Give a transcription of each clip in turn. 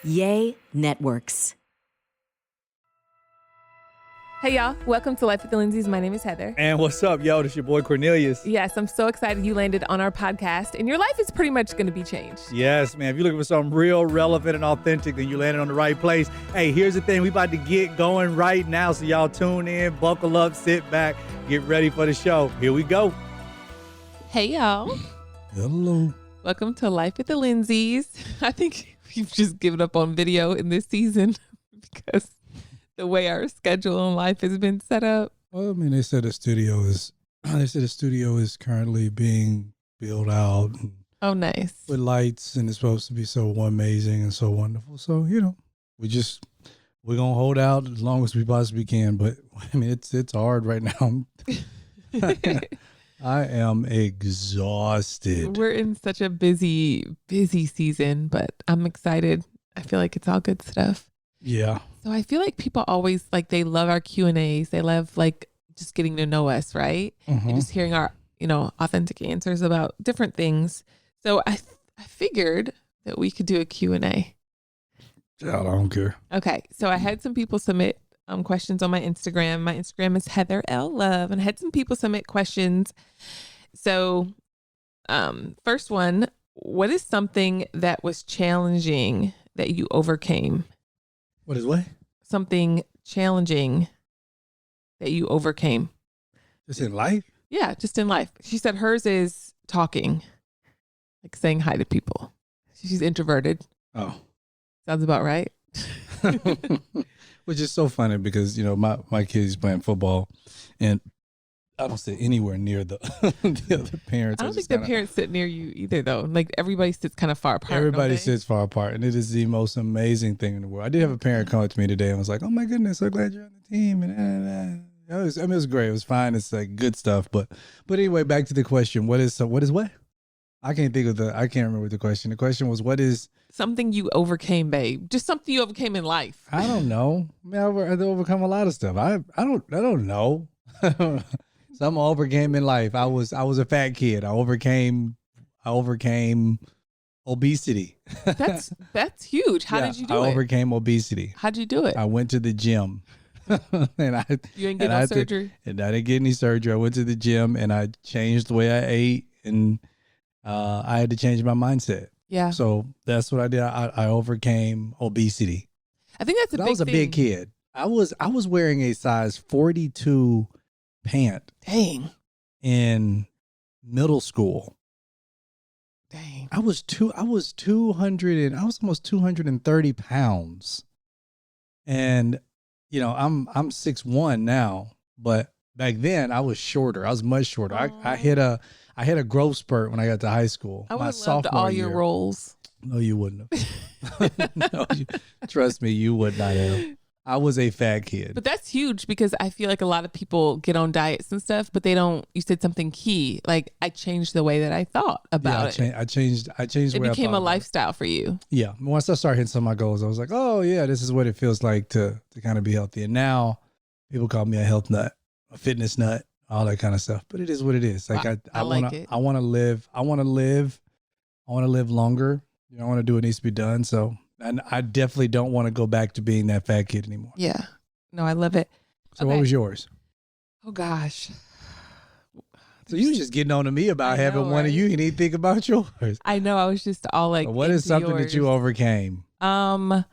Yay Networks. Hey, y'all. Welcome to Life with the Lindseys. My name is Heather. And what's up, yo? This your boy Cornelius. Yes, I'm so excited you landed on our podcast, and your life is pretty much going to be changed. Yes, man. If you're looking for something real, relevant, and authentic, then you landed on the right place. Hey, here's the thing. We about to get going right now, so y'all tune in, buckle up, sit back, get ready for the show. Here we go. Hey, y'all. Hello. Welcome to Life with the Lindseys. I think we've just given up on video in this season because the way our schedule in life has been set up. Well, I mean, they said the studio is currently being built out. Oh, nice. With lights, and it's supposed to be so amazing and so wonderful. So, we're going to hold out as long as we possibly can. But, I mean, it's hard right now. I am exhausted. We're in such a busy season, but I'm excited. I feel like it's all good stuff. Yeah. So I feel like people always they love our Q&As. They love just getting to know us, right? Mm-hmm. And just hearing our, authentic answers about different things. So I figured that we could do a Q&A. Child, I don't care. Okay. So I had some people submit questions on my Instagram. My Instagram is Heather L. Love, and I had some people submit questions. So first one, what is something that was challenging that you overcame? What is what? Something challenging that you overcame. Just in life? Yeah, just in life. She said hers is talking, saying hi to people. She's introverted. Oh. Sounds about right. Which is so funny because, my kids playing football and I don't sit anywhere near the other parents. I don't think the parents sit near you either, though. Everybody sits kind of far apart. Everybody sits far apart, and it is the most amazing thing in the world. I did have a parent come up to me today and was like, "Oh my goodness, so glad you're on the team." And it was great. It was fine. It's good stuff. But anyway, back to the question. What is what? I can't remember the question. The question was, what is something you overcame, babe? Just something you overcame in life. I don't know. I mean, I've overcome a lot of stuff. I don't know. Some overcame in life. I was a fat kid. I overcame obesity. That's huge. How did you do it? I overcame obesity. How'd you do it? I went to the gym. And you didn't get no surgery? And I didn't get any surgery. I went to the gym and I changed the way I ate, and I had to change my mindset. Yeah. So that's what I did. I overcame obesity. I think that's a big thing. I was a big kid. I was wearing a size 42 pant. Dang. In middle school. Dang. I was almost 230 pounds. And I'm 6'1" now, but back then I was shorter. I was much shorter. I hit a growth spurt when I got to high school. I would have loved all your roles. No, you wouldn't have. No, trust me, you would not have. I was a fat kid. But that's huge because I feel like a lot of people get on diets and stuff, but they don't. You said something key. I changed the way that I thought about it. I changed the way I thought. It became a lifestyle for you. Yeah. Once I started hitting some of my goals, I was like, oh yeah, this is what it feels like to kind of be healthy. And now people call me a health nut, a fitness nut, all that kind of stuff. But it is what it is. I want to live longer. I want to do what needs to be done. So. And I definitely don't want to go back to being that fat kid anymore. Yeah. No, I love it. So What was yours? Oh, gosh. So you just getting on to me about having one of you. You need to think about yours. I know. I was just all So what is something that you overcame? I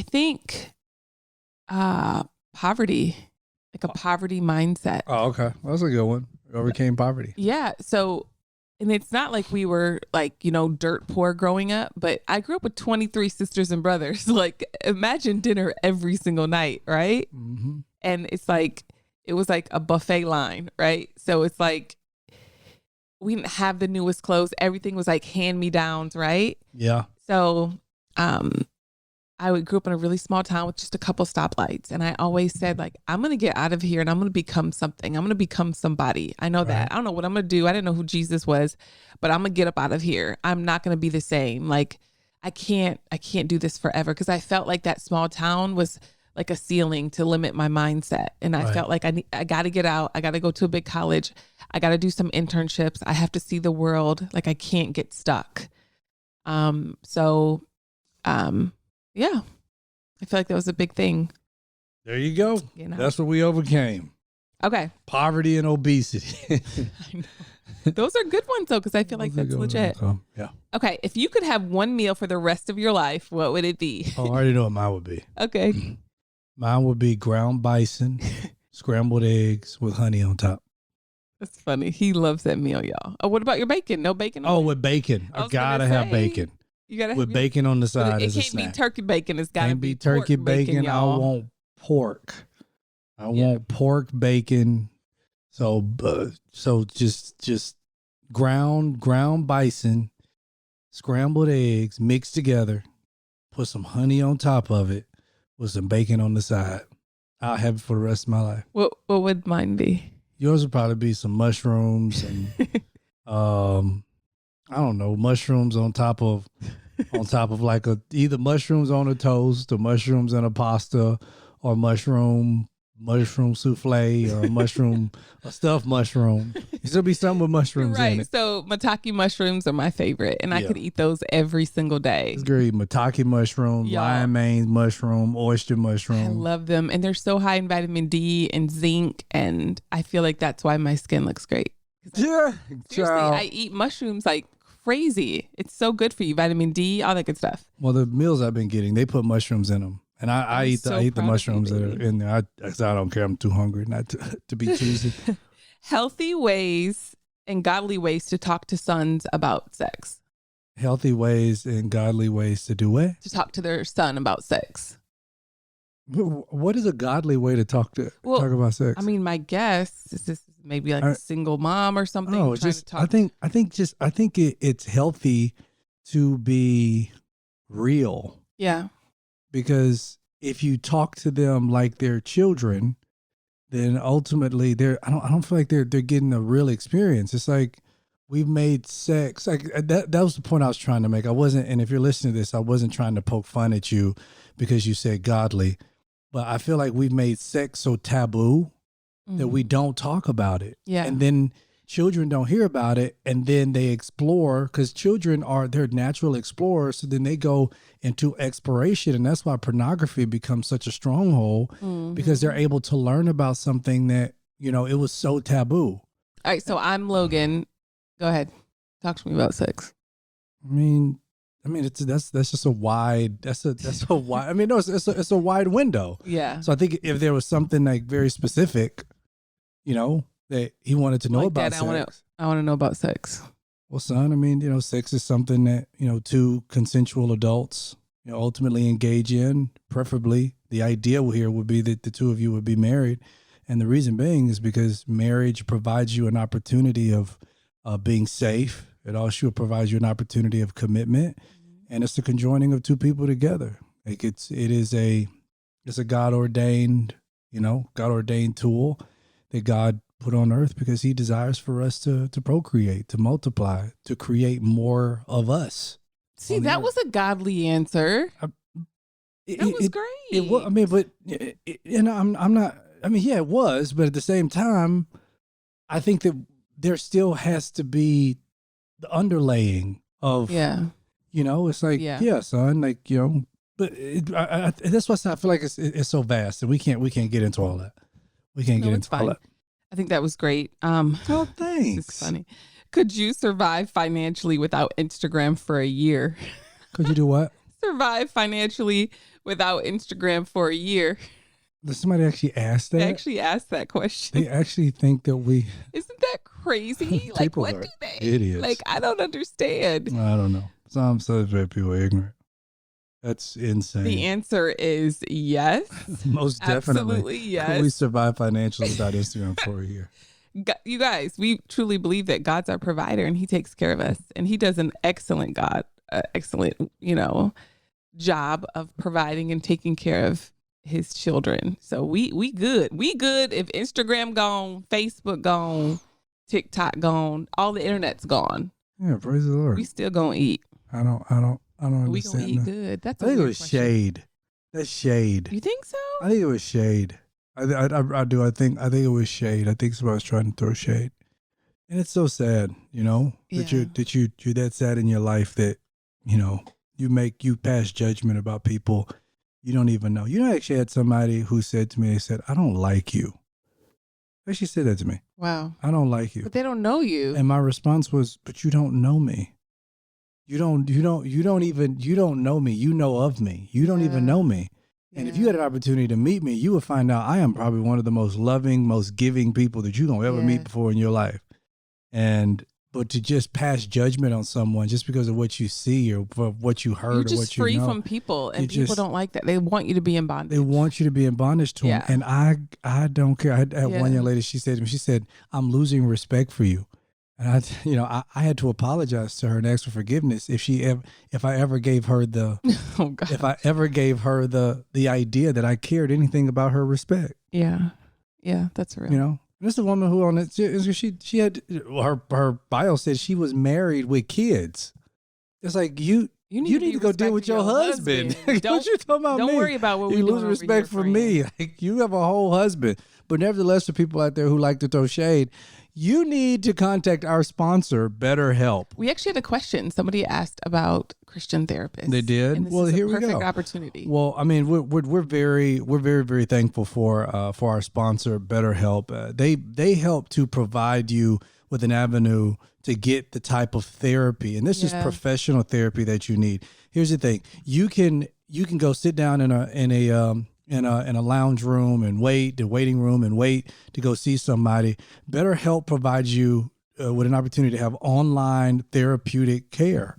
think poverty, a poverty mindset. Oh, okay. Well, that's a good one. You overcame poverty. Yeah. So, and it's not like we were dirt poor growing up, but I grew up with 23 sisters and brothers. Imagine dinner every single night, right? Mm-hmm. And it's it was a buffet line, right? So it's we didn't have the newest clothes. Everything was hand-me-downs, right? Yeah. So I grew up in a really small town with just a couple stoplights. And I always said, I'm going to get out of here and I'm going to become something. I'm going to become somebody. I know that. I don't know what I'm going to do. I didn't know who Jesus was, but I'm going to get up out of here. I'm not going to be the same. I can't do this forever. Cause I felt like that small town was a ceiling to limit my mindset. And I felt like I got to get out. I got to go to a big college. I got to do some internships. I have to see the world. I can't get stuck. Yeah. I feel like that was a big thing. There you go. You know? That's what we overcame. Okay. Poverty and obesity. I know. Those are good ones though, because I feel like that's legit. Yeah. Okay. If you could have one meal for the rest of your life, what would it be? Oh, I already know what mine would be. Okay. Mine would be ground bison, scrambled eggs with honey on top. That's funny. He loves that meal, y'all. Oh, what about your bacon? No bacon? Oh, with bacon. I gotta have bacon. You gotta with have bacon on the side It as a can't be snack. turkey bacon. It's gotta Can't be turkey pork bacon. I y'all. want pork. I want pork bacon. So just ground bison, scrambled eggs mixed together. Put some honey on top of it with some bacon on the side. I'll have it for the rest of my life. What would mine be? Yours would probably be some mushrooms and I don't know, mushrooms on top of like either mushrooms on a toast or mushrooms in a pasta or mushroom souffle or a stuffed mushroom. It should be something with mushrooms in it. So maitake mushrooms are my favorite, and I could eat those every single day. It's great. Maitake mushroom, lion mane mushroom, oyster mushroom. I love them, and they're so high in vitamin D and zinc, and I feel like that's why my skin looks great. Yeah, seriously, I eat mushrooms like crazy. It's so good for you, vitamin D, all that good stuff. Well, the meals I've been getting, they put mushrooms in them. And I eat the mushrooms that are in there. I don't care. I'm too hungry not to be choosy. Healthy ways and godly ways to talk to sons about sex. Healthy ways and godly ways to do what? To talk to their son about sex. What is a godly way to talk about sex? I mean, my guess is this maybe like a single mom or something. No, I think it's healthy to be real. Yeah. Because if you talk to them like they're children, then ultimately I don't feel like they're getting a real experience. It's like we've made sex like that was the point I was trying to make. And if you're listening to this, I wasn't trying to poke fun at you because you said godly, but I feel like we've made sex so taboo that we don't talk about it. Yeah. And then children don't hear about it, and then they explore because children they're natural explorers. So then they go into exploration, and that's why pornography becomes such a stronghold because they're able to learn about something that it was so taboo. All right, so I'm Logan. Go ahead, talk to me about sex. I mean, that's just a wide. That's a wide. I mean, no, it's a wide window. Yeah. So I think if there was something like very specific, that he wanted to know like about that, sex. I want to know about sex. Well, son, I mean, sex is something that, two consensual adults, ultimately engage in. Preferably, the ideal here would be that the two of you would be married. And the reason being is because marriage provides you an opportunity of being safe. It also provides you an opportunity of commitment. And it's the conjoining of two people together. Like it's a God-ordained tool that God put on earth because he desires for us to procreate, to multiply, to create more of us. See, that was a godly answer. That was great. It was, I mean, but I'm not. I mean, yeah, it was, but at the same time, I think that there still has to be the underlaying of, it's like, yeah, son, like, but that's why I feel like it's so vast and we can't get into all that. We can't get into all that. I think that was great. Oh, thanks. It's funny. Could you survive financially without Instagram for a year? Could you do what? Survive financially without Instagram for a year. Did somebody actually ask that? They actually asked that question. They actually think that we... Isn't that crazy? Like, what do they... Idiots. Like, I don't understand. I don't know. Some subject people are ignorant. That's insane. The answer is yes. Most definitely. Absolutely yes. Could we survive financially without Instagram for a year? You guys, we truly believe that God's our provider and he takes care of us. And he does an excellent job of providing and taking care of his children. So we good. We good if Instagram gone, Facebook gone, TikTok gone, all the internet's gone. Yeah, praise the Lord. We still gonna eat. I don't understand. We gonna eat good. That's I think it was shade. That's shade. You think so? I think it was shade. I do. I think it was shade. I think somebody was trying to throw shade, and it's so sad, that you're that sad in your life that You pass judgment about people you don't even know. You know, I actually had somebody who said to me, they said, I don't like you. They actually said that to me. Wow. I don't like you. But they don't know you. And my response was, but you don't know me. You don't know me. You know of me. You don't even know me. And if you had an opportunity to meet me, you would find out I am probably one of the most loving, most giving people that you're going to ever meet before in your life. But to just pass judgment on someone just because of what you see or what you heard or what you know. You're just free from people, and people don't like that. They want you to be in bondage. They want you to be in bondage to them. And I don't care. I had one young lady, she said to me, she said, I'm losing respect for you. And I had to apologize to her and ask for forgiveness if I ever gave her the the idea that I cared anything about her respect. Yeah, that's real. You know, this is a woman who on it. She had her bio said she was married with kids. It's like you need to go deal with your husband. Don't you talking about me? Don't worry about what we lose respect for me. Like, you have a whole husband. But nevertheless, for people out there who like to throw shade, you need to contact our sponsor, BetterHelp. We actually had a question. Somebody asked about Christian therapists. They did. And this well, is here a perfect we go. Opportunity. Well, I mean, we're very very thankful for our sponsor, BetterHelp. They help to provide you with an avenue to get the type of therapy, and this is professional therapy that you need. Here's the thing: you can go sit down in a lounge room and waiting room and wait to go see somebody. BetterHelp provides you with an opportunity to have online therapeutic care.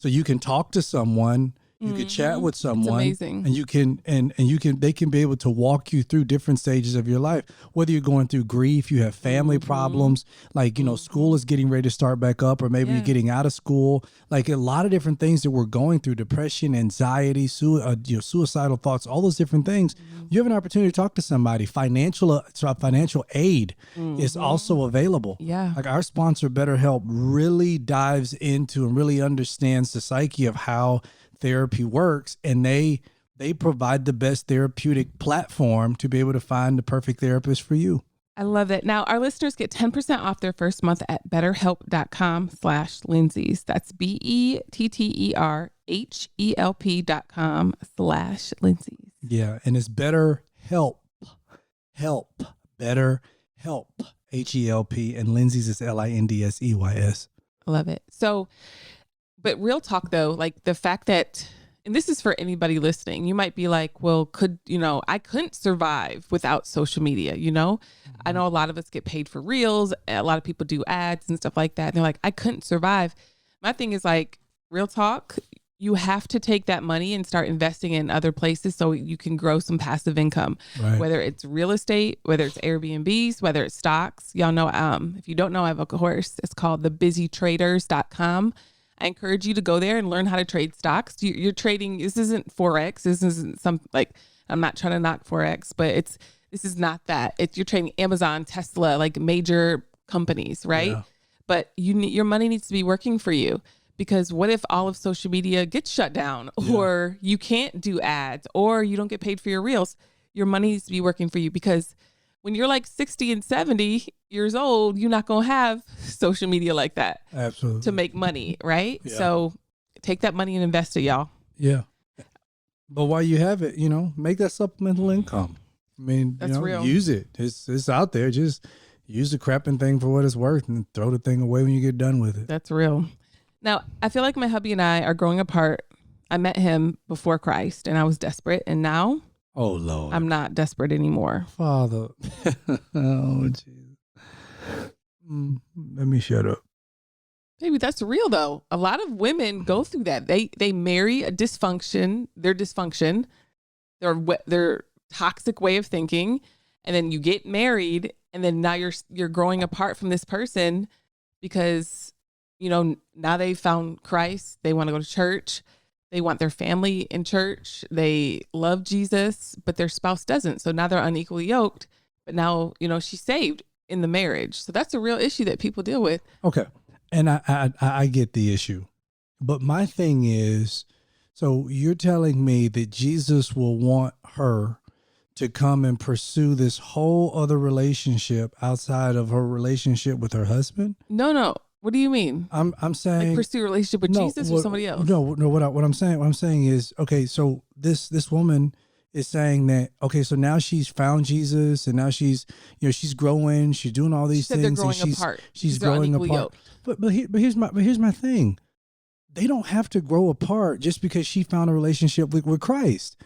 So you can talk to someone, you can chat with someone, amazing. And they can be able to walk you through different stages of your life. Whether you're going through grief, you have family problems, like, school is getting ready to start back up, or maybe you're getting out of school, like a lot of different things that we're going through, depression, anxiety, suicidal thoughts, all those different things. You have an opportunity to talk to somebody. Financial aid is also available. Yeah. Like our sponsor, BetterHelp, really dives into and really understands the psyche of how therapy works, and they provide the best therapeutic platform to be able to find the perfect therapist for you. I love it. Now, our listeners get 10% off their first month at betterhelp.com/Lindseys. That's BetterHelp.com/Lindseys. Yeah, and it's BetterHelp. BetterHelp. HELP, and Lindseys is LINDSEYS. I love it. So, but real talk though, like the fact that, and this is for anybody listening, you might be like, well, I couldn't survive without social media, I know a lot of us get paid for reels. A lot of people do ads and stuff like that. And they're like, I couldn't survive. My thing is like, real talk, you have to take that money and start investing in other places so you can grow some passive income, whether it's real estate, whether it's Airbnbs, whether it's stocks. Y'all know, if you don't know, I have a course. It's called thebusytraders.com. I encourage you to go there and learn how to trade stocks. You're trading. This isn't Forex. This isn't I'm not trying to knock Forex, but this is not that. You're trading Amazon, Tesla, like major companies, right? Yeah. But your money needs to be working for you, because what if all of social media gets shut down, or you can't do ads, or you don't get paid for your reels? Your money needs to be working for you, because when you're like 60 and 70 years old, you're not going to have social media like that. Absolutely. To make money, right? Yeah. So take that money and invest it, y'all. Yeah. But while you have it, make that supplemental income. I mean, that's real. Use it. It's out there. Just use the crapping thing for what it's worth and throw the thing away when you get done with it. That's real. Now, I feel like my hubby and I are growing apart. I met him before Christ and I was desperate, and now oh Lord, I'm not desperate anymore. Father. Oh, Jesus. Let me shut up. Baby, that's real though. A lot of women go through that. They marry a dysfunction, their toxic way of thinking, and then you get married, and then now you're growing apart from this person because now they found Christ. They want to go to church. They want their family in church. They love Jesus, but their spouse doesn't. So now they're unequally yoked. But now, she's saved in the marriage. So that's a real issue that people deal with. Okay. And I get the issue. But my thing is, so you're telling me that Jesus will want her to come and pursue this whole other relationship outside of her relationship with her husband? No. What do you mean? I'm saying Like pursue a relationship with Jesus or somebody else? No. What I'm saying is, okay. So this woman is saying that, okay, so now she's found Jesus, and now she's growing. She's doing all these things. They're growing apart. She's They're growing unequally apart. yoked. But here's my thing. They don't have to grow apart just because she found a relationship with Christ.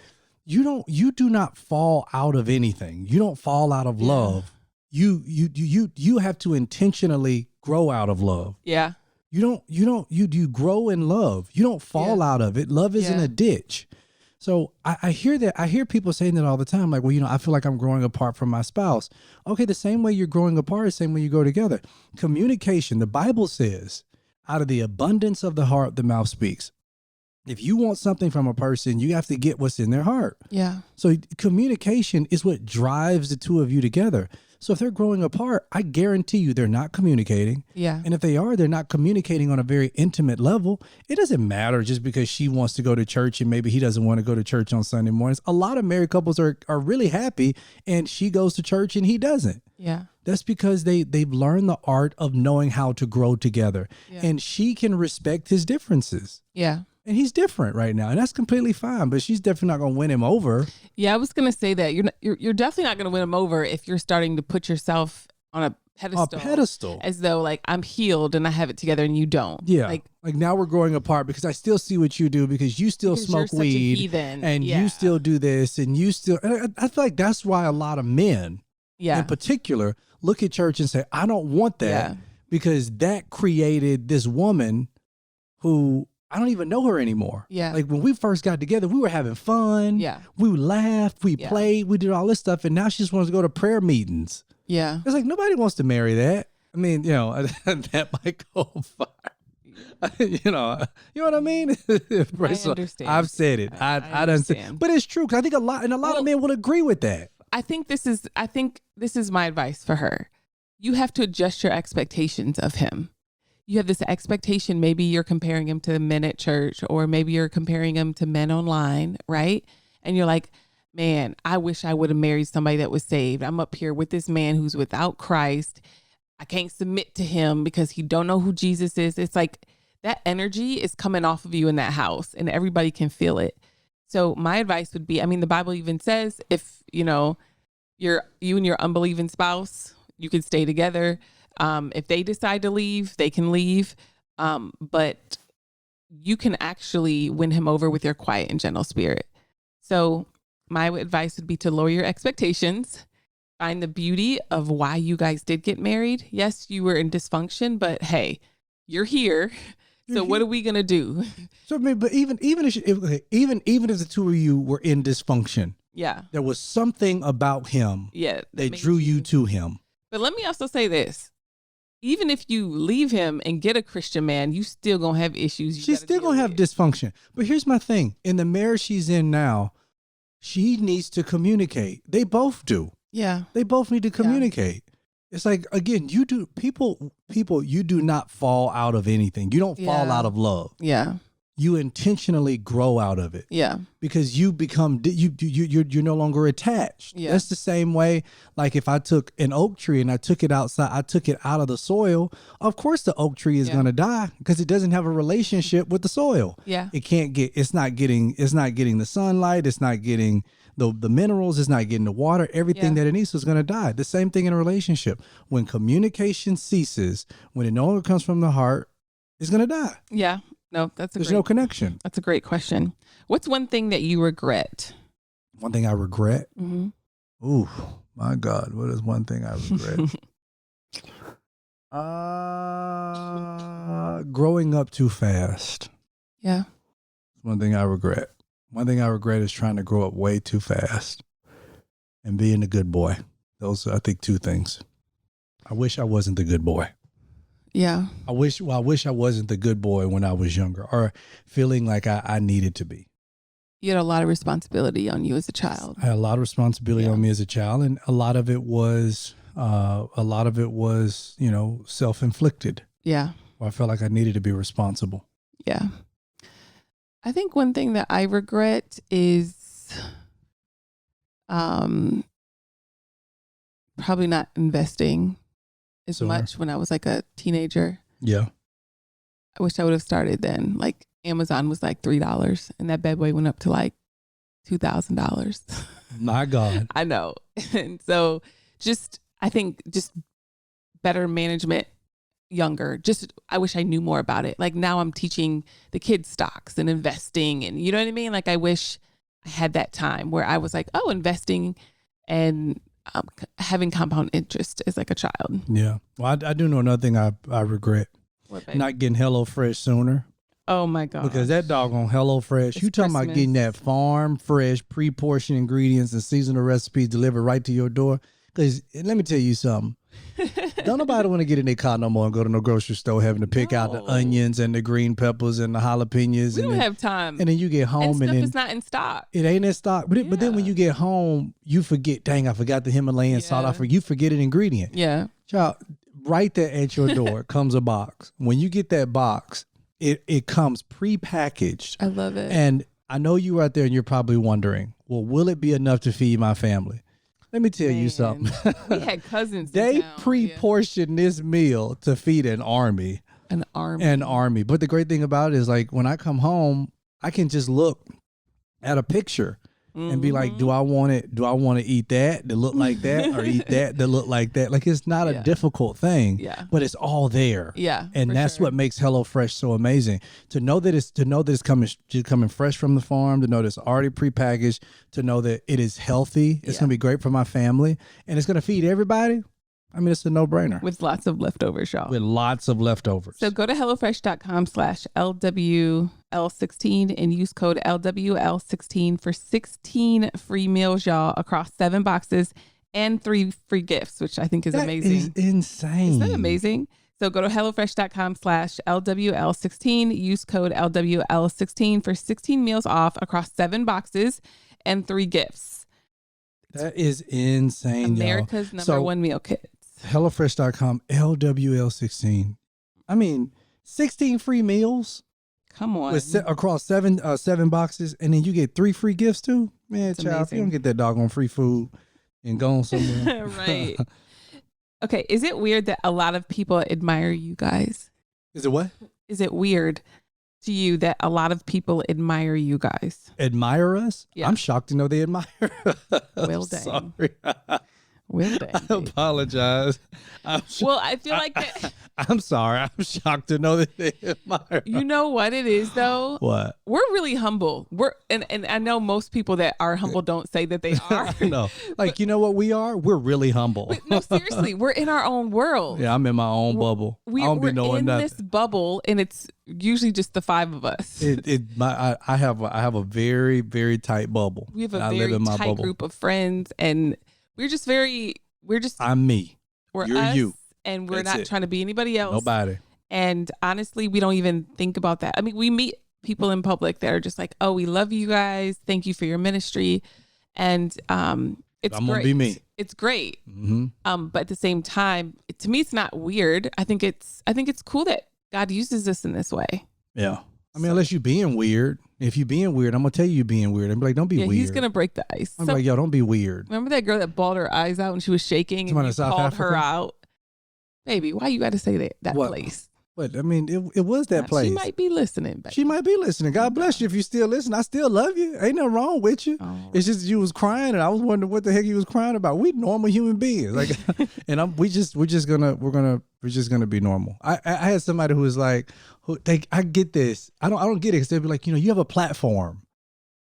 You do not fall out of anything. You don't fall out of love. You have to intentionally grow out of love. Yeah. You grow in love. You don't fall out of it. Love isn't a ditch. So I hear that. I hear people saying that all the time. Like, well, I feel like I'm growing apart from my spouse. Okay, the same way you're growing apart is the same way you go together. Communication. The Bible says, out of the abundance of the heart, the mouth speaks. If you want something from a person, you have to get what's in their heart. Yeah. So communication is what drives the two of you together. So if they're growing apart, I guarantee you they're not communicating. Yeah. And if they are, they're not communicating on a very intimate level. It doesn't matter just because she wants to go to church and maybe he doesn't want to go to church on Sunday mornings. A lot of married couples are really happy and she goes to church and he doesn't. Yeah. That's because they've learned the art of knowing how to grow together. Yeah. And she can respect his differences. Yeah. And he's different right now, and that's completely fine. But she's definitely not going to win him over. Yeah, I was gonna say that you're definitely not gonna win him over if you're starting to put yourself on a pedestal. As though like I'm healed and I have it togetger and you don't. Yeah, like now we're growing apart because I still see what you do because you still smoke weed and you still do this and you still. And I feel like that's why a lot of men, in particular, look at church and say, "I don't want that," because that created this woman who. I don't even know her anymore. Yeah. Like when we first got together, we were having fun. Yeah. We laughed, we played, we did all this stuff. And now she just wants to go to prayer meetings. Yeah. It's like nobody wants to marry that. I mean, that might go far. You know what I mean? I understand. I've said it. I understand. But it's true. Cause I think a lot of men will agree with that. I think this is my advice for her. You have to adjust your expectations of him. You have this expectation, maybe you're comparing him to men at church, or maybe you're comparing him to men online, right? And you're like, man, I wish I would have married somebody that was saved. I'm up here with this man who's without Christ. I can't submit to him because he don't know who Jesus is. It's like that energy is coming off of you in that house and everybody can feel it. So my advice would be, I mean, the Bible even says if, you and your unbelieving spouse, you can stay together. If they decide to leave, they can leave. But you can actually win him over with your quiet and gentle spirit. So my advice would be to lower your expectations, find the beauty of why you guys did get married. Yes, you were in dysfunction, but hey, you're here. So what are we going to do? So, I mean, but even if the two of you were in dysfunction, there was something about him that drew you to him. But let me also say this. Even if you leave him and get a Christian man, you still gonna have issues. She's still gonna have dysfunction. But here's my thing. In the marriage she's in now, she needs to communicate. They both do. Yeah. They both need to communicate. Yeah. It's like, again, you do not fall out of anything. You don't fall out of love. Yeah. You intentionally grow out of it. Yeah. Because you become, you're no longer attached. Yeah. That's the same way, like if I took an oak tree and I took it outside, I took it out of the soil, of course the oak tree is going to die because it doesn't have a relationship with the soil. Yeah. It's not getting the sunlight. It's not getting the minerals. It's not getting the water. Everything that it needs is going to die. The same thing in a relationship. When communication ceases, when it no longer comes from the heart, it's going to die. Yeah. No, there's no connection. That's a great question. What's one thing that you regret? One thing I regret? Mm-hmm. Ooh, my God. What is one thing I regret? Growing up too fast. Yeah. One thing I regret. One thing I regret is trying to grow up way too fast and being a good boy. Those are, I think, two things. I wish I wasn't the good boy. Yeah. I wish I wasn't the good boy when I was younger or feeling like I needed to be. You had a lot of responsibility on you as a child. I had a lot of responsibility on me as a child. And a lot of it was, self-inflicted. Yeah. I felt like I needed to be responsible. Yeah. I think one thing that I regret is probably not investing as much when I was like a teenager. Yeah. I wish I would have started then. Like Amazon was like $3 and that bad boy went up to like $2,000. My God. I know. And so I think just better management younger. I wish I knew more about it. Like now I'm teaching the kids stocks and investing and you know what I mean? Like I wish I had that time where I was like, oh, investing and having compound interest as like a child. Yeah. Well, I do know another thing I regret. What, babe? Not getting HelloFresh sooner. Oh my God. Because that doggone HelloFresh, you talking about getting that farm fresh, pre-portioned ingredients and seasonal recipes delivered right to your door. Because let me tell you something. Don't nobody want to get in their car no more and go to no grocery store having to pick out the onions and the green peppers and the jalapenos. We don't have time. And then you get home and then stuff is not in stock. It ain't in stock. But then when you get home, you forget, dang, I forgot the Himalayan salt. You forget an ingredient. Yeah. Child, right there at your door comes a box. When you get that box, it comes pre-packaged. I love it. And I know you out there and you're probably wondering, well, will it be enough to feed my family? Let me tell you something. We had cousins. They pre-portioned this meal to feed an army. An army. But the great thing about it is like when I come home, I can just look at a picture and be like, do I want it? Do I want to eat that look like that or eat that look like that? Like it's not a difficult thing, but it's all there. Yeah. And that's what makes HelloFresh so amazing. To know that it's coming fresh from the farm, to know that it's already prepackaged, to know that it is healthy. It's going to be great for my family and it's going to feed everybody. I mean, it's a no-brainer. With lots of leftovers, y'all. With lots of leftovers. So go to HelloFresh.com/LWL16 and use code LWL16 for 16 free meals, y'all, across 7 boxes and 3 free gifts, which I think is amazing. That is insane. Isn't that amazing? So go to HelloFresh.com/LWL16, use code LWL16 for 16 meals off across 7 boxes and 3 gifts. That is insane, America's y'all. number one meal kit. HelloFresh.com, LWL16. I mean, 16 free meals. Come on. Across 7 boxes, and then you get 3 free gifts too. Man, child, if you don't get that doggone free food and go on somewhere. Right. Okay, is it weird that a lot of people admire you guys? Is it what? Is it weird to you that a lot of people admire you guys? Admire us? Yeah. I'm shocked to know they admire us. Well dang. Sorry. Well dang. I apologize. I feel like that. I'm sorry. I'm shocked to know that they admire. You know what it is though? What? We're really humble. And I know most people that are humble don't say that they are. No. Like, you know what we are? We're really humble. But no, seriously, we're in our own world. Yeah, I'm in my own bubble. I don't be knowing in nothing. this bubble, and it's usually just the 5 of us. I have a very, very tight bubble. We have a very tight group of friends, and we're just I'm me. You're us, you. And we're not trying to be anybody else. Nobody. And honestly, we don't even think about that. I mean, we meet people in public that are just like, oh, we love you guys. Thank you for your ministry. And it's I'm great. gonna be me. It's great. Mm-hmm. But at the same time, to me, it's not weird. I think it's cool that God uses us in this way. Yeah. I mean, unless you're being weird. If you're being weird, I'm going to tell you you're being weird. I'm like, don't be weird. He's going to break the ice. I'm like, yo, don't be weird. Remember that girl that bawled her eyes out and she was shaking and you called her out? Baby, why you got to say that place? But I mean, it was that place. She might be listening. Baby. She might be listening. God bless you if you still listen. I still love you. Ain't nothing wrong with you. Oh. It's just you was crying, and I was wondering what the heck you was crying about. We normal human beings, like, and we're just gonna be normal. I had somebody who was like, I get this. I don't get it. Cause they'd be like, you have a platform,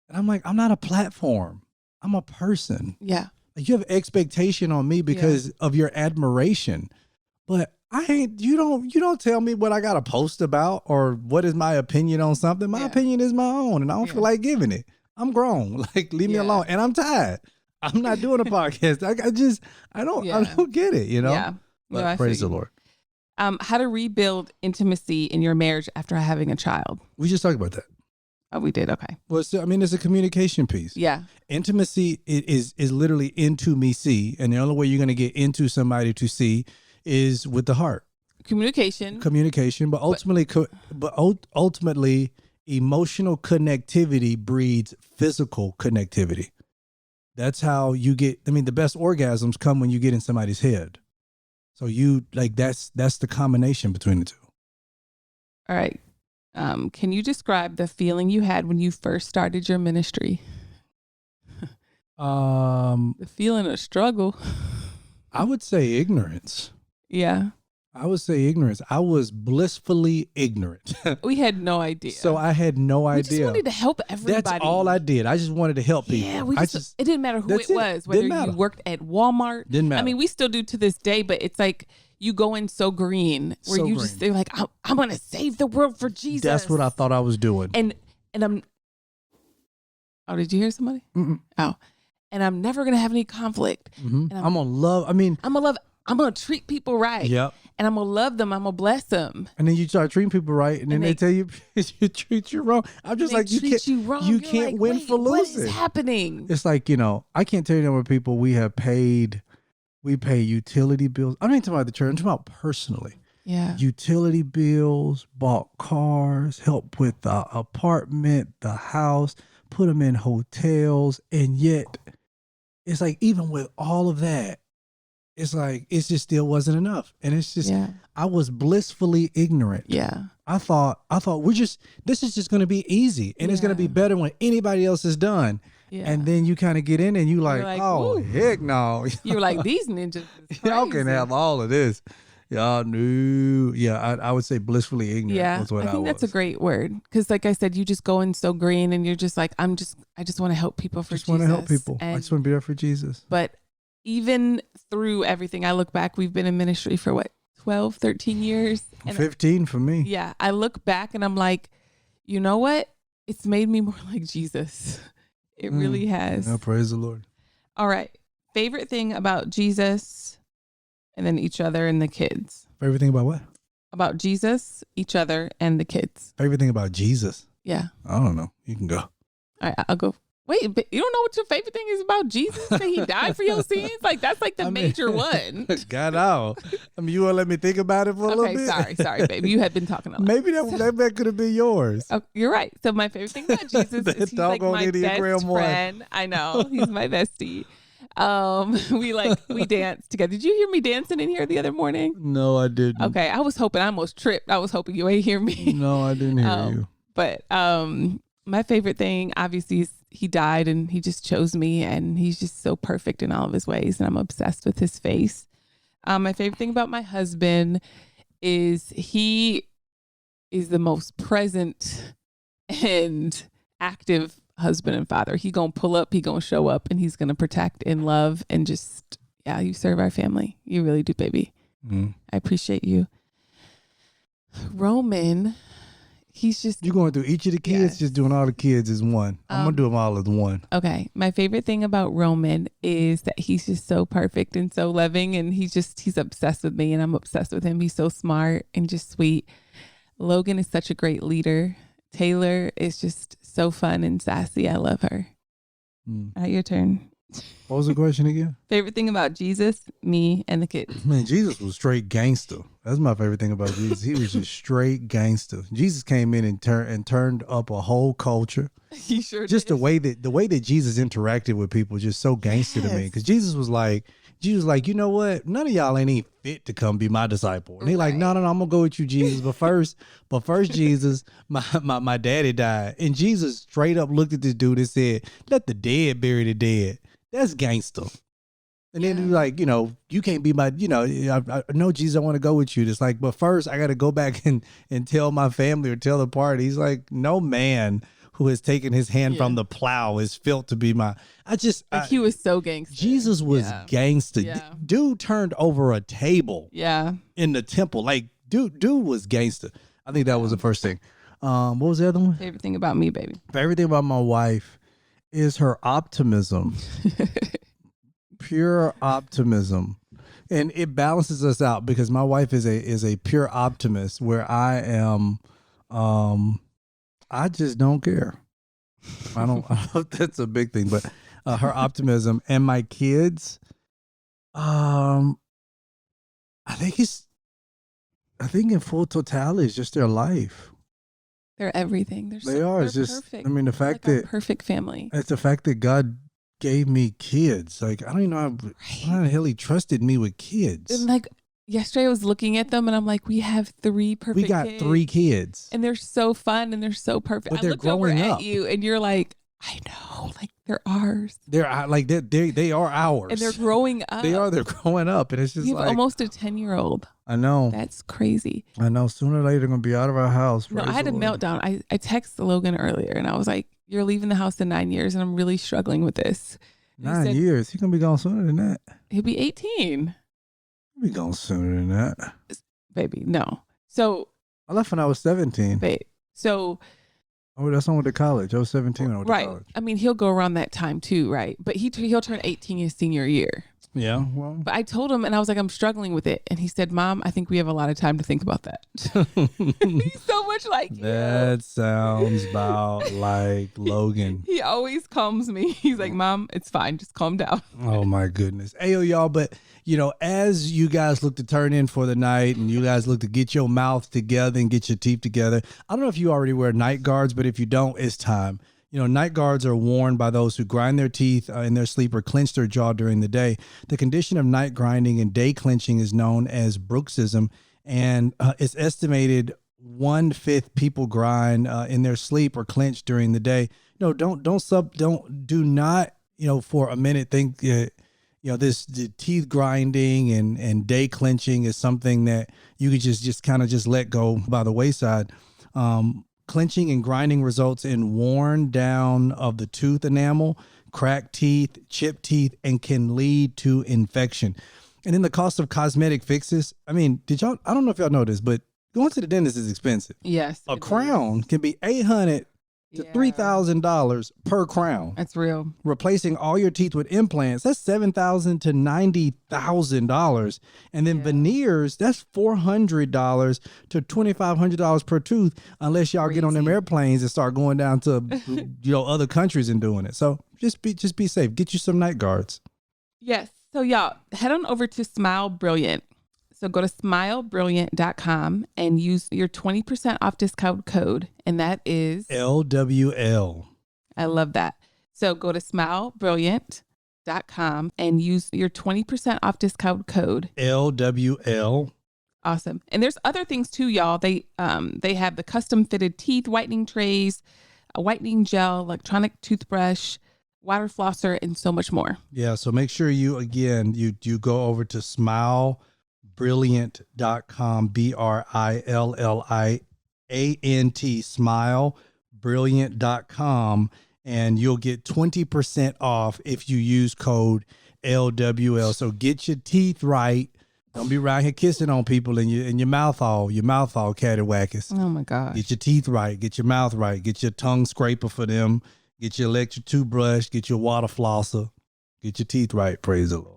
and I'm like, I'm not a platform. I'm a person. Yeah. Like, you have expectation on me because of your admiration, but you don't tell me what I got to post about or what is my opinion on something. My opinion is my own, and I don't feel like giving it. I'm grown. Like, leave me alone. And I'm tired. I'm not doing a podcast. I don't get it, Yeah. But no, praise the Lord. How to rebuild intimacy in your marriage after having a child. We just talked about that. Oh, we did. Okay. Well, it's a communication piece. Yeah. Intimacy is literally into me see. And the only way you're going to get into somebody to see is with the heart. Communication, but ultimately, emotional connectivity breeds physical connectivity. That's how you get. I mean, the best orgasms come when you get in somebody's head. So that's the combination between the two. All right. Can you describe the feeling you had when you first started your ministry? The feeling of struggle. I would say ignorance. Yeah. I would say ignorance. I was blissfully ignorant. We had no idea. So I had no we idea. just wanted to help everybody. That's all I did. I just wanted to help people. Yeah, it didn't matter who it was, whether you worked at Walmart. Didn't matter. I mean, we still do to this day, but it's like you go in so green where they're like, I'm going to save the world for Jesus. That's what I thought I was doing. And did you hear somebody? Mm-mm. Oh, and I'm never going to have any conflict. Mm-hmm. And I'm going to love, I'm going to treat people right. Yep. And I'm going to love them. I'm going to bless them. And then you start treating people right, and then they tell you you treat you wrong. I'm just like, you can't win for losing. What is happening? It's like, I can't tell you the number of people we pay utility bills. I'm not even talking about the church. I'm talking about personally. Yeah. Utility bills, bought cars, help with the apartment, the house, put them in hotels. And yet it's like, even with all of that, it's like, it just still wasn't enough. And it's just, I was blissfully ignorant. Yeah. I thought this is just going to be easy and it's going to be better when anybody else is done. Yeah. And then you kind of get in and you're like, oh, woo. Heck no. You're like, these ninjas is crazy. Y'all can have all of this. Y'all knew. Yeah, I would say blissfully ignorant. Yeah, was what I think that's a great word. Because like I said, you just go in so green and you're just like, I just want to help people for Jesus. I just want to help people. I just want to be there for Jesus. But even through everything, I look back, we've been in ministry for 12, 13 years? And 15 for me. Yeah. I look back and I'm like, you know what? It's made me more like Jesus. It really has. Yeah, praise the Lord. All right. Favorite thing about Jesus and then each other and the kids. Favorite thing about what? About Jesus, each other, and the kids. Favorite thing about Jesus? Yeah. I don't know. You can go. All right. I'll go. Wait, but you don't know what your favorite thing is about Jesus? That he died for your sins? Like, that's like the major one. God, out. You want to let me think about it for a little bit? Okay, sorry, baby. You had been talking a lot. Maybe that could have been yours. Oh, you're right. So my favorite thing about Jesus is he's like my best friend. I know. He's my bestie. We danced together. Did you hear me dancing in here the other morning? No, I didn't. Okay, I almost tripped. I was hoping you ain't hear me. No, I didn't hear you. But my favorite thing, obviously, is he died and he just chose me, and he's just so perfect in all of his ways, and I'm obsessed with his face. My favorite thing about my husband is he is the most present and active husband and father. He gonna pull up, he gonna show up, and he's gonna protect and love and just, you serve our family. You really do, baby. I appreciate you. Roman, he's just... You going through each of the kids? Just doing all the kids as one. I'm going to do them all as one. Okay. My favorite thing about Roman is that he's just so perfect and so loving, and he's obsessed with me, and I'm obsessed with him. He's so smart and just sweet. Logan is such a great leader. Taylor is just so fun and sassy. I love her. All right, your turn. What was the question again? Favorite thing about Jesus, me, and the kids. Man, Jesus was straight gangster. That's my favorite thing about Jesus. He was just straight gangster. Jesus came in and turned up a whole culture. He sure just did. the way that Jesus interacted with people, just so gangster to me. Because Jesus was like, you know what? None of y'all ain't fit to come be my disciple. And he like, no, I'm gonna go with you, Jesus. But first, Jesus, my daddy died, and Jesus straight up looked at this dude and said, "Let the dead bury the dead." That's gangster. And then he's like, you can't be my, I know, Jesus, I want to go with you. It's like, but first I got to go back and tell my family or tell the party. He's like, no man who has taken his hand from the plow is felt to be my, he was so gangster. Jesus was gangster. Yeah. Dude turned over a table in the temple. Like, dude was gangster. I think that was the first thing. What was the other one? Favorite thing about me, baby. Favorite thing about my wife is her optimism. Pure optimism. And it balances us out because my wife is a pure optimist, where I am I just don't care. I don't that's a big thing, but her optimism. And my kids, I think in full totality, it's just their life. They're everything. They are. It's just perfect. I mean, the fact that perfect family. It's the fact that God gave me kids. Like, I don't even know how the hell he trusted me with kids. And like, yesterday I was looking at them and I'm like, we have 3 perfect We got kids. 3 kids. And they're so fun and they're so perfect. But I they're looked over growing at up. you and you're like, I know, like they're ours. They're like they are ours. And they're growing up. They're growing up, and it's just You have like almost a 10-year-old. I know. That's crazy. I know. Sooner or later, they're gonna be out of our house. No, Praise I had the a Lord. meltdown. I texted Logan earlier and I was like, you're leaving the house in 9 years and I'm really struggling with this. And he 9 said, years. He gonna be gone sooner than that. He'll be 18. He'll be gone sooner than that. Baby, no. So, I left when I was 17. babe. So, Oh, that's when I went to college. I was 17 when I went to right. college. I mean, he'll go around that time too, right? But he'll turn 18 his senior year. Yeah. Well. But I told him, and I was like, I'm struggling with it. And he said, Mom, I think we have a lot of time to think about that. He's so much like you. That sounds about like Logan. He always calms me. He's like, Mom, it's fine. Just calm down. Oh my goodness. Ayo, y'all, but as you guys look to turn in for the night and you guys look to get your mouth together and get your teeth together, I don't know if you already wear night guards, but if you don't, it's time. Night guards are worn by those who grind their teeth in their sleep or clench their jaw during the day. The condition of night grinding and day clenching is known as bruxism, and it's estimated 1/5 people grind in their sleep or clench during the day. Do not for a minute think the teeth grinding and day clenching is something that you could just kind of just let go by the wayside. Clenching and grinding results in worn down of the tooth enamel, cracked teeth, chipped teeth, and can lead to infection. And then the cost of cosmetic fixes. I mean, I don't know if y'all know this, but going to the dentist is expensive. Yes. A crown can be $800 to $3,000 per crown. That's real. Replacing all your teeth with implants, that's $7,000 to $90,000. And then veneers, that's $400 to $2,500 per tooth, unless y'all get on them airplanes and start going down to other countries and doing it. So just be safe. Get you some night guards. Yes. So y'all head on over to Smile Brilliant. So go to smilebrilliant.com and use your 20% off discount code. And that is LWL. I love that. So go to smilebrilliant.com and use your 20% off discount code LWL. Awesome. And there's other things too, y'all. They have the custom fitted teeth whitening trays, a whitening gel, electronic toothbrush, water flosser, and so much more. Yeah. So make sure you go over to smileBrilliant.com, BRILLIANT, smilebrilliant.com, and you'll get 20% off if you use code LWL. So get your teeth right. Don't be around here kissing on people and your mouth all cattywackers. Oh my gosh. Get your teeth right. Get your mouth right. Get your tongue scraper for them. Get your electric toothbrush. Get your water flosser. Get your teeth right. Praise the Lord.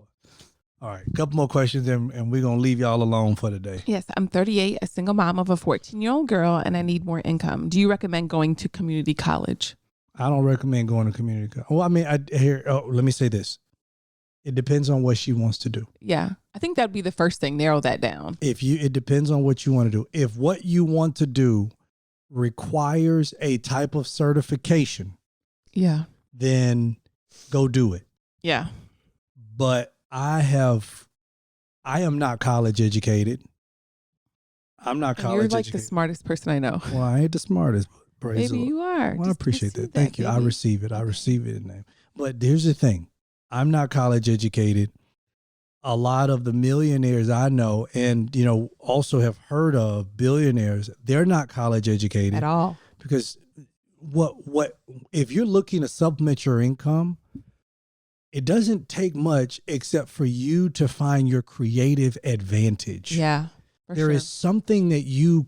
All right, a couple more questions and we're going to leave y'all alone for today. Yes, I'm 38, a single mom of a 14-year-old girl, and I need more income. Do you recommend going to community college? I don't recommend going to community college. Well, I mean, let me say this. It depends on what she wants to do. Yeah, I think that'd be the first thing. Narrow that down. It depends on what you want to do. If what you want to do requires a type of certification, then go do it. Yeah. But I am not college educated. I'm not college educated. You're like the smartest person I know. Well, I ain't the smartest. Praise the Maybe Lord. you are. Well, I appreciate that. Thank you. Baby. I receive it. I receive it in name. But here's the thing. I'm not college educated. A lot of the millionaires I know and, also have heard of billionaires, they're not college educated. At all. Because if you're looking to supplement your income, it doesn't take much except for you to find your creative advantage. Yeah. There is something that you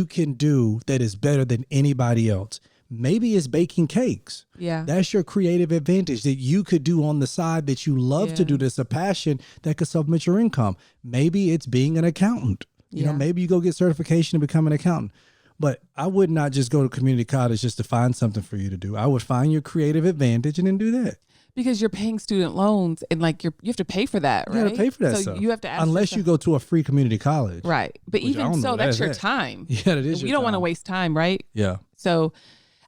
can do that is better than anybody else. Maybe it's baking cakes. Yeah. That's your creative advantage that you could do on the side that you love to do. That's a passion that could supplement your income. Maybe it's being an accountant. Maybe you go get certification to become an accountant. But I would not just go to community college just to find something for you to do. I would find your creative advantage and then do that. Because you're paying student loans and you have to pay for that, right? You got to pay for that so stuff. You have to ask unless you go to a free community college. Right. But even so, that's your time. Yeah, it is. You don't want to waste time, right? Yeah. So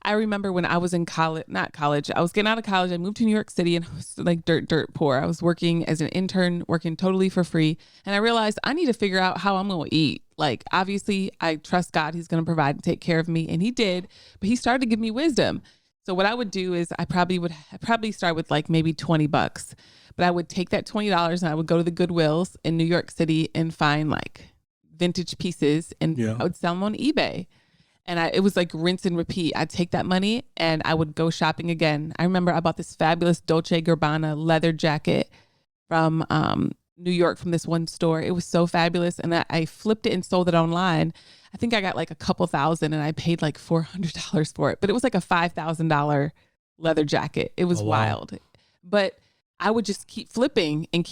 I remember when I was in college, not college, I was getting out of college. I moved to New York City and I was like dirt poor. I was working as an intern, working totally for free. And I realized I need to figure out how I'm going to eat. Like, obviously, I trust God. He's going to provide and take care of me. And he did. But he started to give me wisdom. So what I would do is I'd probably start with like maybe $20. But I would take that $20 and I would go to the Goodwills in New York City and find like vintage pieces. And I would sell them on eBay. And it was like rinse and repeat. I'd take that money and I would go shopping again. I remember I bought this fabulous Dolce & Gabbana leather jacket from New York from this one store. It was so fabulous. And I flipped it and sold it online. I think I got like a couple thousand and I paid like $400 for it. But it was like a $5,000 leather jacket. It was wild. But I would just keep flipping. And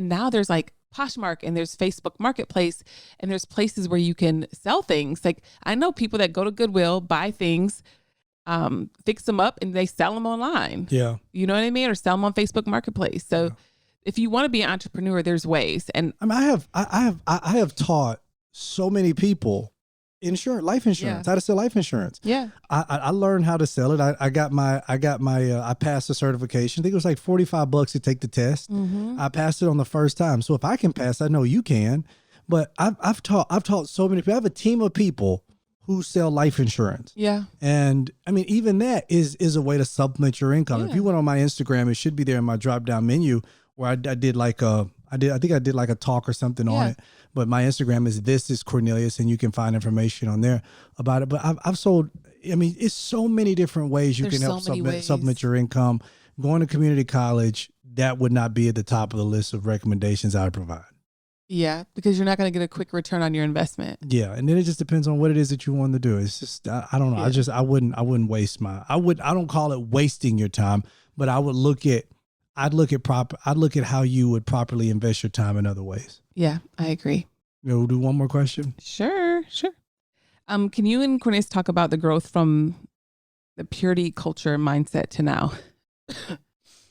now there's like Poshmark and there's Facebook Marketplace and there's places where you can sell things. Like I know people that go to Goodwill, buy things, fix them up and they sell them online. Yeah. You know what I mean? Or sell them on Facebook Marketplace. So if you want to be an entrepreneur, there's ways. And I mean, I have taught so many people life insurance, how to sell life insurance. Yeah. I learned how to sell it. I passed the certification. I think it was like $45 to take the test. I passed it on the first time. So if I can pass, I know you can. But I've taught so many people. I have a team of people who sell life insurance. Yeah. And I mean, even that is a way to supplement your income. If you went on my Instagram, it should be there in my drop down menu where I did like I think I did like a talk or something on it. But my Instagram is This Is Cornelius, and you can find information on there about it. But I've sold, I mean, it's so many different ways you can help supplement your income. Going to community college, that would not be at the top of the list of recommendations I would provide. Yeah, because you're not going to get a quick return on your investment. Yeah, and then it just depends on what it is that you want to do. It's just I don't know. Yeah. I wouldn't waste I don't call it wasting your time, but I'd look at how you would properly invest your time in other ways. Yeah, I agree. We'll do one more question. Sure. Can you and Cornelius talk about the growth from the purity culture mindset to now?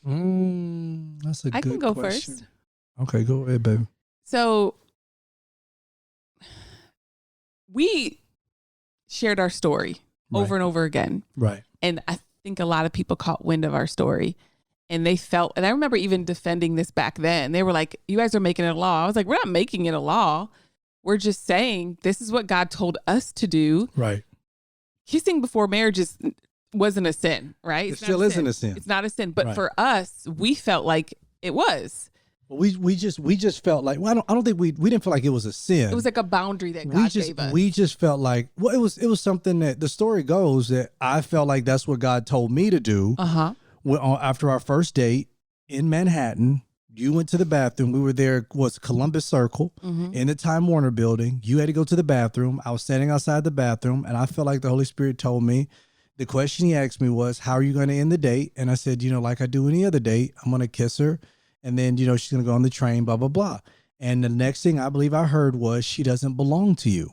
That's a good question. I can go first. Okay, go ahead, baby. So we shared our story over and over again. Right. And I think a lot of people caught wind of our story. And they felt, and I remember even defending this back then. They were like, you guys are making it a law. I was like, we're not making it a law. We're just saying this is what God told us to do. Right. Kissing before marriage wasn't a sin, right? It still isn't a sin. It's not a sin. But for us, we felt like it was. Well, we just felt like, well, I don't think we didn't feel like it was a sin. It was like a boundary that God gave us. We just felt like, well, it was something that the story goes that I felt like that's what God told me to do. After our first date in Manhattan, you went to the bathroom. We were there, Columbus Circle in the Time Warner building. You had to go to the bathroom. I was standing outside the bathroom and I felt like the Holy Spirit told me, the question he asked me was, how are you going to end the date? And I said, like I do any other date, I'm going to kiss her. And then, she's going to go on the train, blah, blah, blah. And the next thing I believe I heard was, she doesn't belong to you.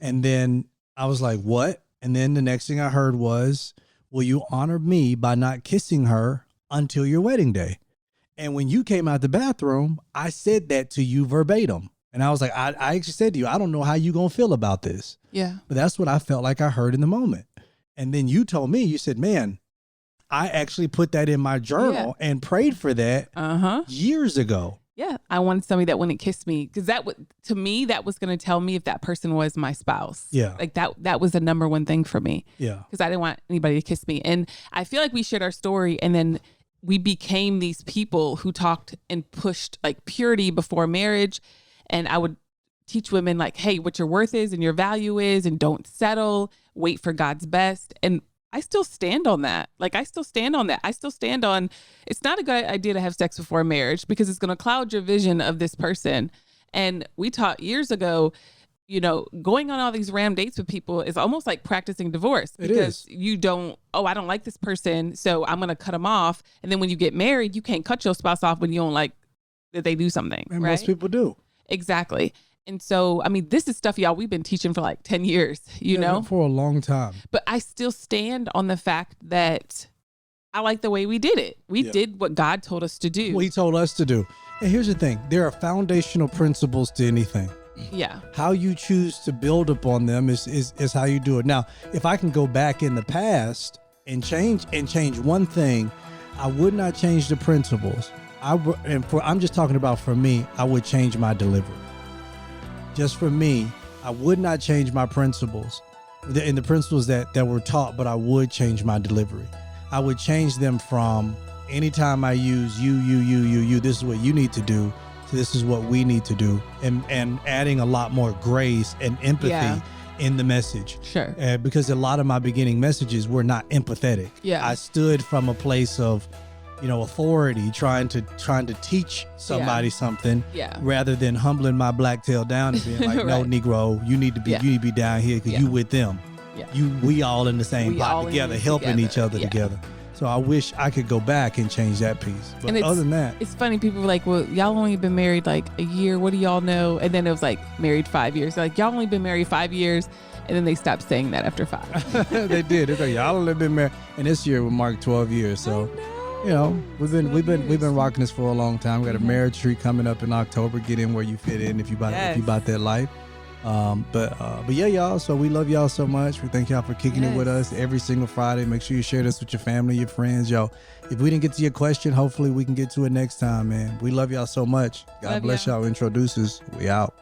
And then I was like, what? And then the next thing I heard was, will you honor me by not kissing her until your wedding day? And when you came out the bathroom, I said that to you verbatim. And I was like, I actually said to you, I don't know how you going to feel about this. Yeah. But that's what I felt like I heard in the moment. And then you told me, you said, man, I actually put that in my journal and prayed for that years ago. Yeah. I wanted somebody that wouldn't kiss me because to me, that was going to tell me if that person was my spouse. Yeah. Like that was the number one thing for me. Yeah. Because I didn't want anybody to kiss me. And I feel like we shared our story and then we became these people who talked and pushed like purity before marriage. And I would teach women like, hey, what your worth is and your value is, and don't settle, wait for God's best. And I still stand on that. Like, I still stand on that. I still stand on, it's not a good idea to have sex before marriage because it's going to cloud your vision of this person. And we taught years ago, going on all these random dates with people is almost like practicing divorce because you don't, I don't like this person, so I'm going to cut them off. And then when you get married, you can't cut your spouse off when you don't like that they do something. And right? Most people do. Exactly. And so, I mean, this is stuff, y'all, we've been teaching for like 10 years, you know? For a long time. But I still stand on the fact that I like the way we did it. We did what God told us to do. What he told us to do. And here's the thing. There are foundational principles to anything. Yeah. How you choose to build upon them is how you do it. Now, if I can go back in the past and change one thing, I would not change the principles. I'm just talking about for me, I would change my delivery. Just for me, I would not change my principles and the principles that were taught, but I would change my delivery. I would change them from anytime I use you, this is what you need to do, so this is what we need to do, and adding a lot more grace and empathy in the message. Sure. Because a lot of my beginning messages were not empathetic. Yeah. I stood from a place of, authority, trying to teach somebody something, rather than humbling my black tail down and being like, Right. no, Negro, you need to be down here because you with them. Yeah. We all in the same We pot all in together, it helping each together. other Yeah. together. So I wish I could go back and change that piece. But And other than that, It's funny, people were like, well, y'all only been married like a year. What do y'all know? And then it was like married 5 years. They're like, y'all only been married 5 years. And then they stopped saying that after 5. they did. It's like y'all only been married, and this year will mark 12 years. So, we've been rocking this for a long time. We got a marriage tree coming up in October. Get in where you fit in if you about that life. But yeah, y'all. So we love y'all so much. We thank y'all for kicking it with us every single Friday. Make sure you share this with your family, your friends, y'all. If we didn't get to your question, hopefully we can get to it next time, man. We love y'all so much. God bless y'all. Introducers. We out.